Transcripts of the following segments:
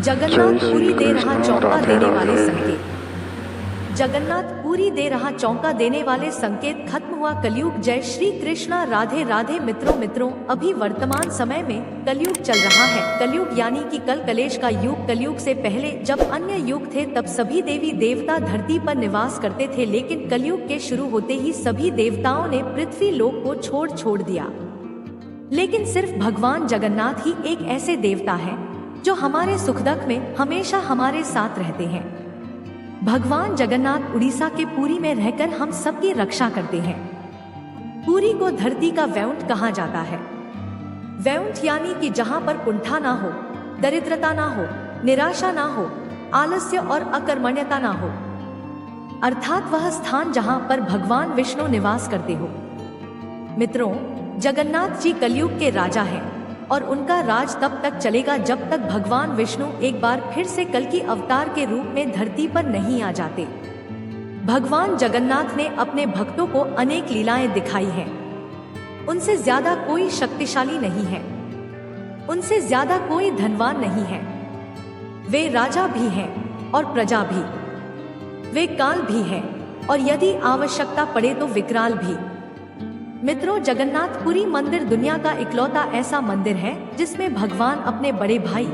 जगन्नाथ जय पुरी श्री दे रहा कृष्ण चौंका राधे देने वाले राधे। संकेत। जगन्नाथ पुरी दे रहा चौंका देने वाले संकेत खत्म हुआ कलयुग। जय श्री कृष्णा राधे राधे। मित्रों अभी वर्तमान समय में कलयुग चल रहा है। कलयुग यानी कि कल कलेश का युग। कलयुग से पहले जब अन्य युग थे तब सभी देवी देवता धरती पर निवास करते थे, लेकिन कलयुग के शुरू होते ही सभी देवताओं ने पृथ्वी लोक को छोड़ दिया। लेकिन सिर्फ भगवान जगन्नाथ ही एक ऐसे देवता हैं जो हमारे सुख दुख में हमेशा हमारे साथ रहते हैं। भगवान जगन्नाथ उड़ीसा के पुरी में रहकर हम सबकी रक्षा करते हैं। पुरी को धरती का वैकुंठ कहा जाता है। वैकुंठ यानी कि जहाँ पर कुंठा ना हो, दरिद्रता ना हो, निराशा ना हो, आलस्य और अकर्मण्यता ना हो, अर्थात वह स्थान जहाँ पर भगवान विष्णु निवास करते हो। मित्रों, जगन्नाथ जी कलयुग के राजा हैं और उनका राज तब तक चलेगा जब तक भगवान विष्णु एक बार फिर से कल की अवतार के रूप में धरती पर नहीं आ जाते। भगवान जगन्नाथ ने अपने भक्तों को अनेक लीलाएं दिखाई हैं। उनसे ज्यादा कोई शक्तिशाली नहीं है, उनसे ज्यादा कोई धनवान नहीं है। वे राजा भी हैं और प्रजा भी, वे काल भी हैं और यदि आवश्यकता पड़े तो विकराल भी। मित्रों, जगन्नाथपुरी मंदिर दुनिया का इकलौता ऐसा मंदिर है जिसमें भगवान अपने बड़े भाई,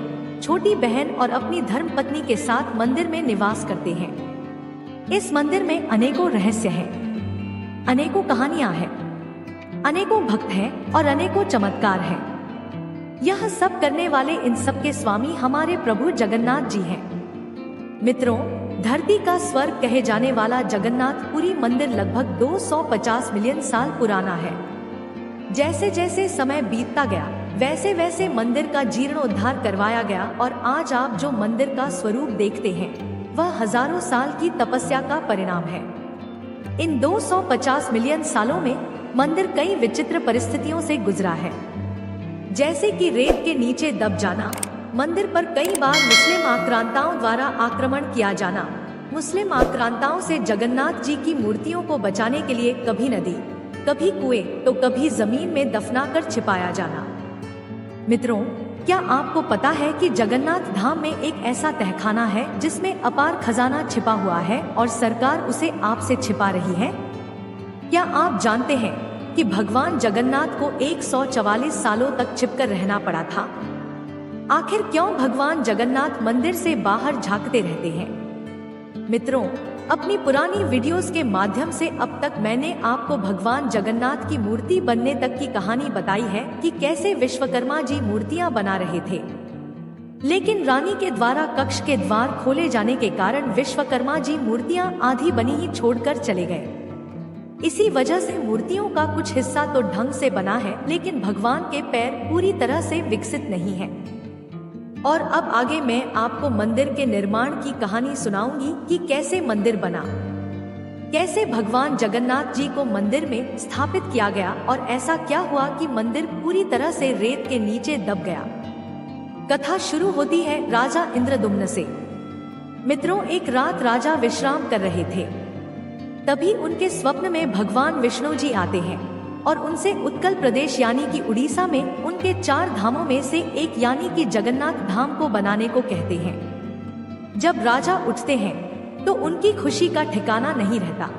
छोटी बहन और अपनी धर्म पत्नी के साथ मंदिर में निवास करते हैं। इस मंदिर में अनेकों रहस्य हैं, अनेकों कहानियां हैं, अनेकों भक्त हैं और अनेकों चमत्कार हैं। यह सब करने वाले इन सब के स्वामी हमारे प्रभु जगन्नाथ जी हैं। मित्रों, धरती का स्वर्ग कहे जाने वाला जगन्नाथपुरी मंदिर लगभग 250 मिलियन साल पुराना है। जैसे जैसे समय बीतता गया वैसे वैसे मंदिर का जीर्णोद्धार करवाया गया और आज आप जो मंदिर का स्वरूप देखते हैं वह हजारों साल की तपस्या का परिणाम है। इन 250 मिलियन सालों में मंदिर कई विचित्र परिस्थितियों से गुजरा है, जैसे कि रेत के नीचे दब जाना, मंदिर पर कई बार मुस्लिम आक्रांताओं द्वारा आक्रमण किया जाना, मुस्लिम आक्रांताओं से जगन्नाथ जी की मूर्तियों को बचाने के लिए कभी नदी, कभी कुएं तो कभी जमीन में दफनाकर छिपाया जाना। मित्रों, क्या आपको पता है कि जगन्नाथ धाम में एक ऐसा तहखाना है जिसमें अपार खजाना छिपा हुआ है और सरकार उसे आपसे छिपा रही है? क्या आप जानते हैं कि भगवान जगन्नाथ को 144 सालों तक छिपकर रहना पड़ा था? आखिर क्यों भगवान जगन्नाथ मंदिर से बाहर झांकते रहते हैं? मित्रों, अपनी पुरानी वीडियोस के माध्यम से अब तक मैंने आपको भगवान जगन्नाथ की मूर्ति बनने तक की कहानी बताई है कि कैसे विश्वकर्मा जी मूर्तियां बना रहे थे, लेकिन रानी के द्वारा कक्ष के द्वार खोले जाने के कारण विश्वकर्मा जी मूर्तियां आधी बनी ही छोड़कर चले गए। इसी वजह से मूर्तियों का कुछ हिस्सा तो ढंग से बना है, लेकिन भगवान के पैर पूरी तरह से विकसित नहीं है। और अब आगे मैं आपको मंदिर के निर्माण की कहानी सुनाऊंगी कि कैसे मंदिर बना, कैसे भगवान जगन्नाथ जी को मंदिर में स्थापित किया गया और ऐसा क्या हुआ कि मंदिर पूरी तरह से रेत के नीचे दब गया। कथा शुरू होती है राजा इंद्रदुम्न से। मित्रों, एक रात राजा विश्राम कर रहे थे, तभी उनके स्वप्न में भगवान विष्णु जी आते हैं और उनसे उत्कल प्रदेश यानी कि उड़ीसा में उनके 4 धामों में से एक यानी कि जगन्नाथ धाम को बनाने को कहते हैं। जब राजा उठते हैं तो उनकी खुशी का ठिकाना नहीं रहता।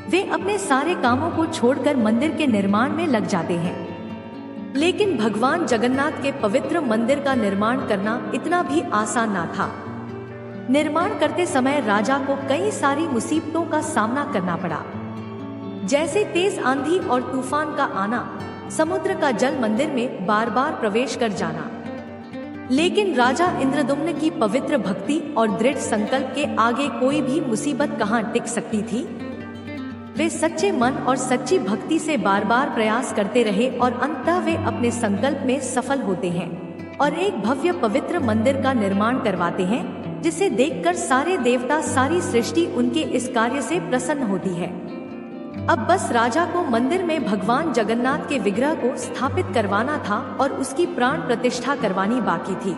वे अपने सारे कामों को छोड़कर मंदिर के निर्माण में लग जाते हैं। लेकिन भगवान जगन्नाथ के पवित्र मंदिर का निर्माण करना इतना भी आसान ना था। निर्माण करते समय राजा को कई सारी मुसीबतों का सामना करना पड़ा, जैसे तेज आंधी और तूफान का आना, समुद्र का जल मंदिर में बार बार प्रवेश कर जाना। लेकिन राजा इंद्रदुम्न की पवित्र भक्ति और दृढ़ संकल्प के आगे कोई भी मुसीबत कहां टिक सकती थी। वे सच्चे मन और सच्ची भक्ति से बार बार प्रयास करते रहे और अंततः वे अपने संकल्प में सफल होते हैं और एक भव्य पवित्र मंदिर का निर्माण करवाते हैं, जिसे देखकर सारे देवता, सारी सृष्टि उनके इस कार्य से प्रसन्न होती है। अब बस राजा को मंदिर में भगवान जगन्नाथ के विग्रह को स्थापित करवाना था और उसकी प्राण प्रतिष्ठा करवानी बाकी थी।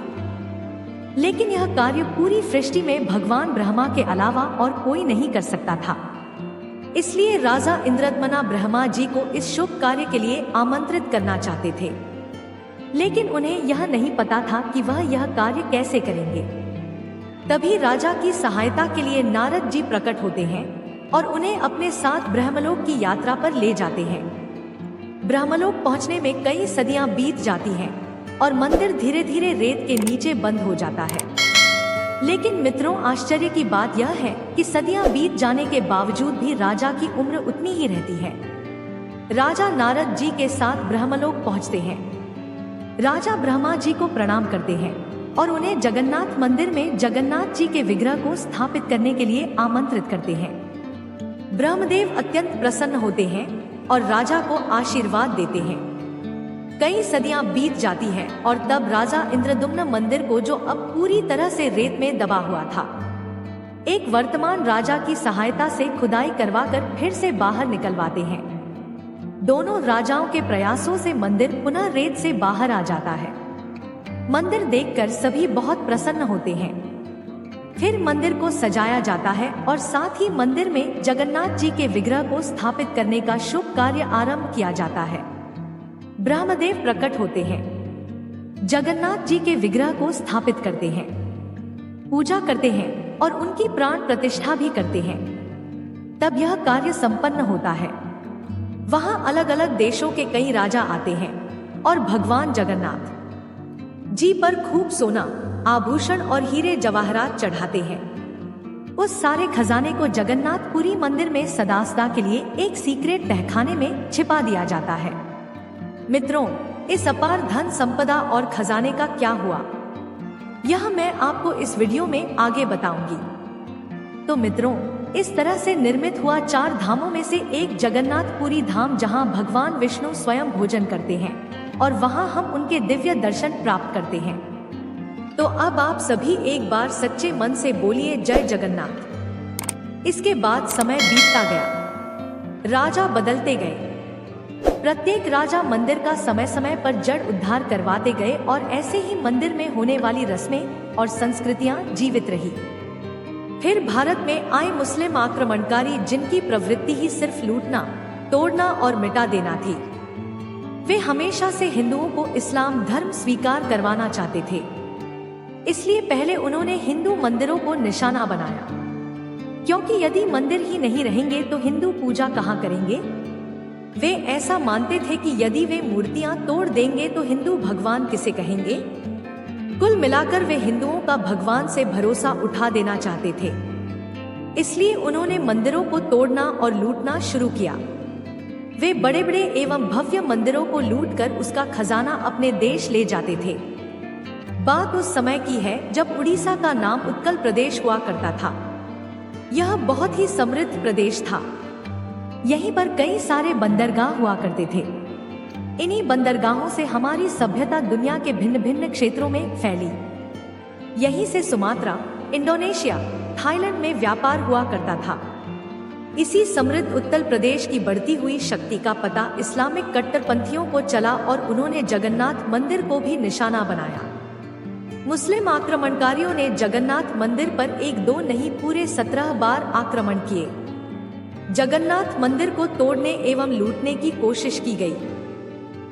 लेकिन यह कार्य पूरी सृष्टि में भगवान ब्रह्मा के अलावा और कोई नहीं कर सकता था। इसलिए राजा इंद्रदमना ब्रह्मा जी को इस शुभ कार्य के लिए आमंत्रित करना चाहते थे। लेकिन उन्हें यह नहीं पता था कि वह यह कार्य कैसे करेंगे। तभी राजा की सहायता के लिए नारद जी प्रकट होते हैं और उन्हें अपने साथ ब्रह्मलोक की यात्रा पर ले जाते हैं। ब्रह्मलोक पहुंचने में कई सदियां बीत जाती हैं और मंदिर धीरे धीरे रेत के नीचे बंद हो जाता है। लेकिन मित्रों, आश्चर्य की बात यह है कि सदियां बीत जाने के बावजूद भी राजा की उम्र उतनी ही रहती है। राजा नारद जी के साथ ब्रह्मलोक पहुंचते हैं। राजा ब्रह्मा जी को प्रणाम करते हैं और उन्हें जगन्नाथ मंदिर में जगन्नाथ जी के विग्रह को स्थापित करने के लिए आमंत्रित करते हैं। ब्रह्मदेव अत्यंत प्रसन्न होते हैं और राजा को आशीर्वाद देते हैं। कई सदियां बीत जाती हैं और तब राजा इंद्रदुम्न मंदिर को, जो अब पूरी तरह से रेत में दबा हुआ था, एक वर्तमान राजा की सहायता से खुदाई करवाकर फिर से बाहर निकलवाते हैं। दोनों राजाओं के प्रयासों से मंदिर पुनः रेत से बाहर आ जाता है। मंदिर देखकर सभी बहुत प्रसन्न होते हैं। फिर मंदिर को सजाया जाता है और साथ ही मंदिर में जगन्नाथ जी के विग्रह को स्थापित करने का शुभ कार्य आरंभ किया जाता है। ब्रह्मदेव प्रकट होते हैं, जगन्नाथ जी के विग्रह को स्थापित करते हैं, पूजा करते हैं और उनकी प्राण प्रतिष्ठा भी करते हैं। तब यह कार्य संपन्न होता है। वहां अलग अलग देशों के कई राजा आते हैं और भगवान जगन्नाथ जी पर खूब सोना, आभूषण और हीरे जवाहरात चढ़ाते हैं। उस सारे खजाने को जगन्नाथपुरी मंदिर में सदासदा के लिए एक सीक्रेट तहखाने में छिपा दिया जाता है। मित्रों, इस अपार धन संपदा और खजाने का क्या हुआ, यह मैं आपको इस वीडियो में आगे बताऊंगी। तो मित्रों, इस तरह से निर्मित हुआ 4 धामों में से एक जगन्नाथपुरी धाम, जहां भगवान विष्णु स्वयं भोजन करते हैं और वहां हम उनके दिव्य दर्शन प्राप्त करते हैं। तो अब आप सभी एक बार सच्चे मन से बोलिए जय जगन्नाथ। इसके बाद समय बीतता गया, राजा बदलते गए। प्रत्येक राजा मंदिर का समय समय पर जड़ उद्धार करवाते गए और ऐसे ही मंदिर में होने वाली रस्में और संस्कृतियां जीवित रही। फिर भारत में आए मुस्लिम आक्रमणकारी, जिनकी प्रवृत्ति ही सिर्फ लूटना, तोड़ना और मिटा देना थी। वे हमेशा से हिंदुओं को इस्लाम धर्म स्वीकार करवाना चाहते थे। इसलिए पहले उन्होंने हिंदू मंदिरों को निशाना बनाया, क्योंकि यदि मंदिर ही नहीं रहेंगे तो हिंदू पूजा कहाँ करेंगे। वे ऐसा मानते थे कि यदि वे मूर्तियां तोड़ देंगे तो हिंदू भगवान किसे कहेंगे। कुल मिलाकर वे हिंदुओं का भगवान से भरोसा उठा देना चाहते थे। इसलिए उन्होंने मंदिरों को तोड़ना और लूटना शुरू किया। वे बड़े बड़े एवं भव्य मंदिरों को लूटकर उसका खजाना अपने देश ले जाते थे। बात उस समय की है जब उड़ीसा का नाम उत्कल प्रदेश हुआ करता था। यह बहुत ही समृद्ध प्रदेश था। यहीं पर कई सारे बंदरगाह हुआ करते थे। इन्हीं बंदरगाहों से हमारी सभ्यता दुनिया के भिन्न भिन्न क्षेत्रों में फैली। यहीं से सुमात्रा, इंडोनेशिया, थाईलैंड में व्यापार हुआ करता था। इसी समृद्ध उत्तर प्रदेश की बढ़ती हुई शक्ति का पता इस्लामिक कट्टरपंथियों को चला और उन्होंने जगन्नाथ मंदिर को भी निशाना बनाया। मुस्लिम आक्रमणकारियों ने जगन्नाथ मंदिर पर 1-2 नहीं पूरे 17 बार आक्रमण किए। जगन्नाथ मंदिर को तोड़ने एवं लूटने की कोशिश की गई।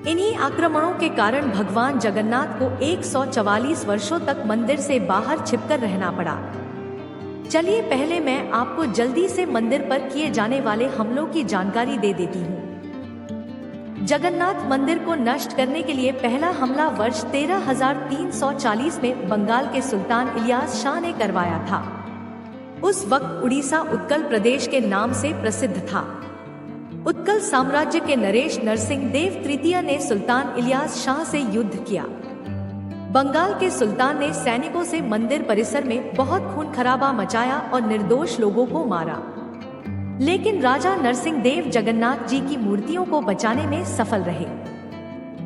इन्हीं आक्रमणों के कारण भगवान जगन्नाथ को 144 वर्षों तक मंदिर से बाहर छिपकर रहना पड़ा। चलिए पहले मैं आपको जल्दी से मंदिर पर किए जाने वाले हमलों की जानकारी दे देती हूँ। जगन्नाथ मंदिर को नष्ट करने के लिए पहला हमला वर्ष 13,340 में बंगाल के सुल्तान इलियास शाह ने करवाया था। उस वक्त उड़ीसा उत्कल प्रदेश के नाम से प्रसिद्ध था। उत्कल साम्राज्य के नरेश नरसिंह देव तृतीय ने सुल्तान इलियास शाह से युद्ध किया। बंगाल के सुल्तान ने सैनिकों से मंदिर परिसर में बहुत खून खराबा मचाया और निर्दोष लोगों को मारा। लेकिन राजा नरसिंह देव जगन्नाथ जी की मूर्तियों को बचाने में सफल रहे,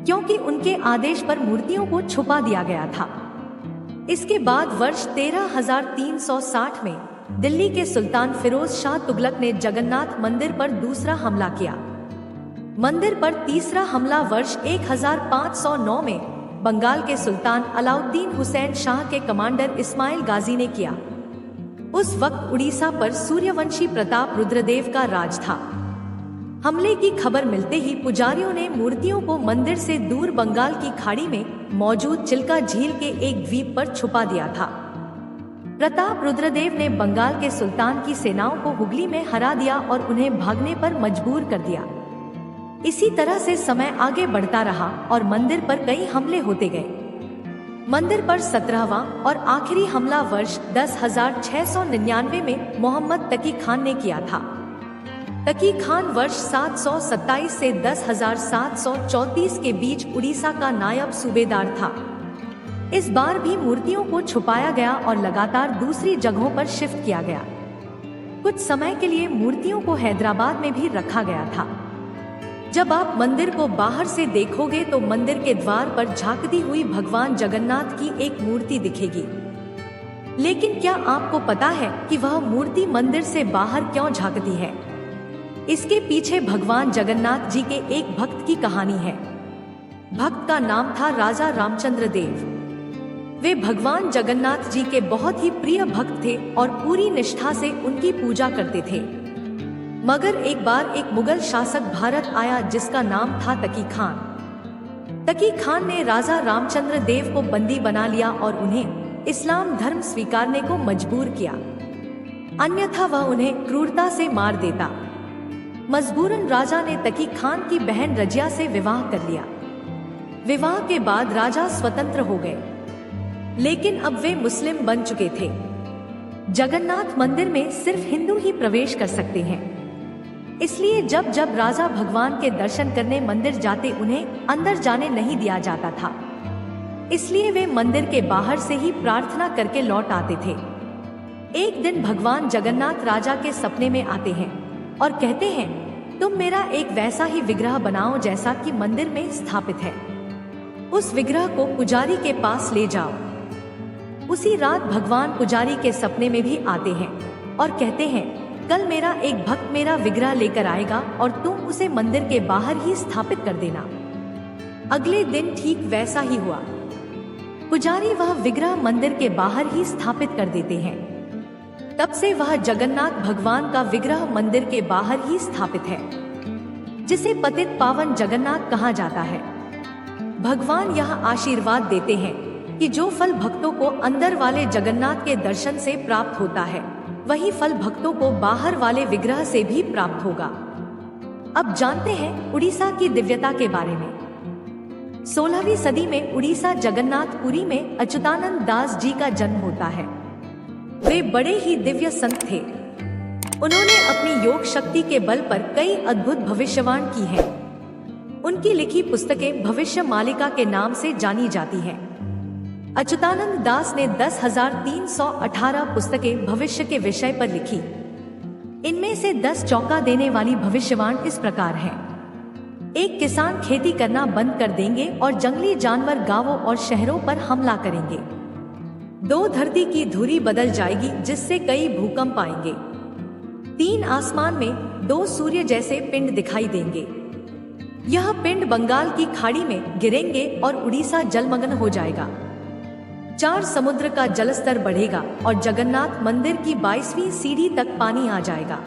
क्योंकि उनके आदेश पर मूर्तियों को छुपा दिया गया था। इसके बाद वर्ष 13,360 में दिल्ली के सुल्तान फिरोज शाह तुगलक ने जगन्नाथ मंदिर पर दूसरा हमला किया। मंदिर पर तीसरा हमला वर्ष 1509 में बंगाल के सुल्तान अलाउद्दीन हुसैन शाह के कमांडर इस्माइल गाजी ने किया। उस वक्त उड़ीसा पर सूर्यवंशी प्रताप रुद्रदेव का राज था। हमले की खबर मिलते ही पुजारियों ने मूर्तियों को मंदिर से दूर बंगाल की खाड़ी में मौजूद चिल्का झील के एक द्वीप पर छुपा दिया था। प्रताप रुद्रदेव ने बंगाल के सुल्तान की सेनाओं को हुगली में हरा दिया और उन्हें भागने पर मजबूर कर दिया। इसी तरह से समय आगे बढ़ता रहा और मंदिर पर कई हमले होते गए। मंदिर पर 17वां और आखिरी हमला वर्ष 10,699 में मोहम्मद तकी खान ने किया था। तकी खान वर्ष 727 से 10,734 के बीच उड़ीसा का नायब सूबेदार था। इस बार भी मूर्तियों को छुपाया गया और लगातार दूसरी जगहों पर शिफ्ट किया गया। कुछ समय के लिए मूर्तियों को हैदराबाद में भी रखा गया था। जब आप मंदिर को बाहर से देखोगे तो मंदिर के द्वार पर झांकती हुई भगवान जगन्नाथ की एक मूर्ति दिखेगी। लेकिन क्या आपको पता है कि वह मूर्ति मंदिर से बाहर क्यों झांकती है? इसके पीछे भगवान जगन्नाथ जी के एक भक्त की कहानी है। भक्त का नाम था राजा रामचंद्र देव। वे भगवान जगन्नाथ जी के बहुत ही प्रिय भक्त थे और पूरी निष्ठा से उनकी पूजा करते थे। मगर एक बार एक मुगल शासक भारत आया जिसका नाम था तकी खान। तकी खान ने राजा रामचंद्र देव को बंदी बना लिया और उन्हें इस्लाम धर्म स्वीकारने को मजबूर किया, अन्यथा वह उन्हें क्रूरता से मार देता। मजबूरन राजा ने तकी खान की बहन रजिया से विवाह कर लिया। विवाह के बाद राजा स्वतंत्र हो गए, लेकिन अब वे मुस्लिम बन चुके थे। जगन्नाथ मंदिर में सिर्फ हिंदू ही प्रवेश कर सकते हैं, इसलिए जब जब राजा भगवान के दर्शन करने मंदिर जाते उन्हें अंदर जाने नहीं दिया जाता था। इसलिए वे मंदिर के बाहर से ही प्रार्थना करके लौट आते थे। एक दिन भगवान जगन्नाथ राजा के सपने में आते हैं और कहते हैं, तुम मेरा एक वैसा ही विग्रह बनाओ जैसा कि मंदिर में स्थापित है। उस विग्रह को पुजारी के पास ले जाओ। उसी रात भगवान पुजारी के सपने में भी आते हैं और कहते हैं, कल मेरा एक भक्त मेरा विग्रह लेकर आएगा और तुम उसे मंदिर के बाहर ही स्थापित कर देना। अगले दिन ठीक वैसा ही हुआ। पुजारी वह विग्रह मंदिर के बाहर ही स्थापित कर देते हैं। तब से वह जगन्नाथ भगवान का विग्रह मंदिर के बाहर ही स्थापित है, जिसे पतित पावन जगन्नाथ कहा जाता है। भगवान यह आशीर्वाद देते हैं कि जो फल भक्तों को अंदर वाले जगन्नाथ के दर्शन से प्राप्त होता है, वही फल भक्तों को बाहर वाले विग्रह से भी प्राप्त होगा। अब जानते हैं उड़ीसा की दिव्यता के बारे में। 16वीं सदी में उड़ीसा जगन्नाथपुरी में अच्युतानंद दास जी का जन्म होता है। वे बड़े ही दिव्य संत थे। उन्होंने अपनी योग शक्ति के बल पर कई अद्भुत भविष्यवाणी की हैं। उनकी लिखी पुस्तकें भविष्य मालिका के नाम से जानी जाती हैं। अच्युतानंद दास ने 10,318 पुस्तकें भविष्य के विषय पर लिखी। इनमें से 10 चौंका देने वाली भविष्यवाणी इस प्रकार है। एक किसान खेती करना बंद कर देंगे और जंगली जानवर गांवों और शहरों पर हमला करेंगे। 2 धरती की धुरी बदल जाएगी जिससे कई भूकंप आएंगे। 3 आसमान में 2 सूर्य जैसे पिंड दिखाई देंगे। यह पिंड बंगाल की खाड़ी में गिरेंगे और उड़ीसा जलमग्न हो जाएगा। 4 समुद्र का जलस्तर बढ़ेगा और जगन्नाथ मंदिर की 22वीं सीढ़ी तक पानी आ जाएगा।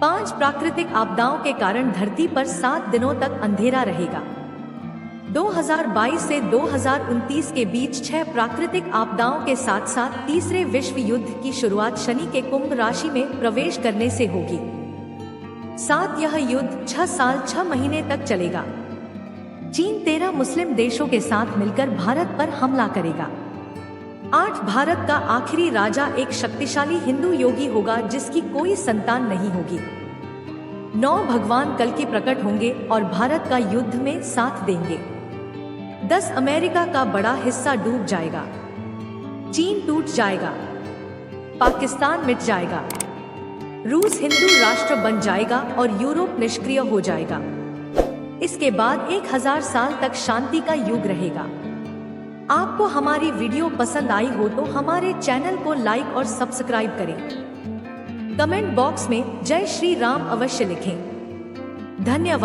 5 प्राकृतिक आपदाओं के कारण धरती पर 7 दिनों तक अंधेरा रहेगा। 2022 से 2029 के बीच 6 प्राकृतिक आपदाओं के साथ साथ तीसरे विश्व युद्ध की शुरुआत शनि के कुंभ राशि में प्रवेश करने से होगी। साथ यह युद्ध 6 साल 6 महीने तक चलेगा। चीन 13 मुस्लिम देशों के साथ मिलकर भारत पर हमला करेगा। 8 भारत का आखिरी राजा एक शक्तिशाली हिंदू योगी होगा जिसकी कोई संतान नहीं होगी। 9 भगवान कल की प्रकट होंगे और भारत का युद्ध में साथ देंगे। 10 अमेरिका का बड़ा हिस्सा डूब जाएगा। चीन टूट जाएगा। पाकिस्तान मिट जाएगा। रूस हिंदू राष्ट्र बन जाएगा और यूरोप निष्क्रिय हो जाएगा। इसके बाद 1000 साल तक शांति का युग रहेगा। आपको हमारी वीडियो पसंद आई हो तो हमारे चैनल को लाइक और सब्सक्राइब करें। कमेंट बॉक्स में जय श्री राम अवश्य लिखें। धन्यवाद।